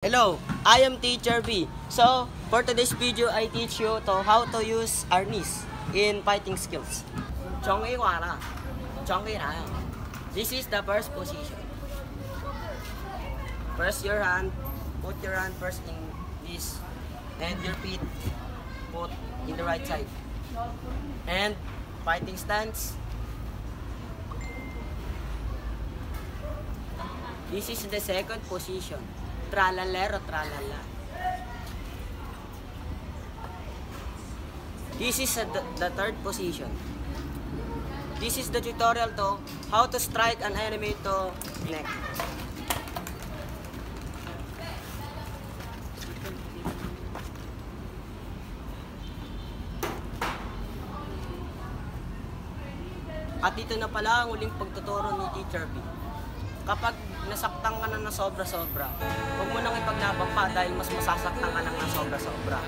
Hello, I am Teacher B. So, for today's video, I teach you to how to use arnis in fighting skills. This is the first position. Press your hand, put your hand first in this, and your feet put in the right side. And fighting stance. This is the second position. Tralalero, tralala. This is the third position. This is the tutorial to how to strike an enemy to neck. At ito na pala ang uling pagtuturo ni Teacher B. Kapag nasaktan ka na sobra-sobra, huwag mo nang ipaglaban pa dahil mas masasaktan ka lang ng sobra-sobra.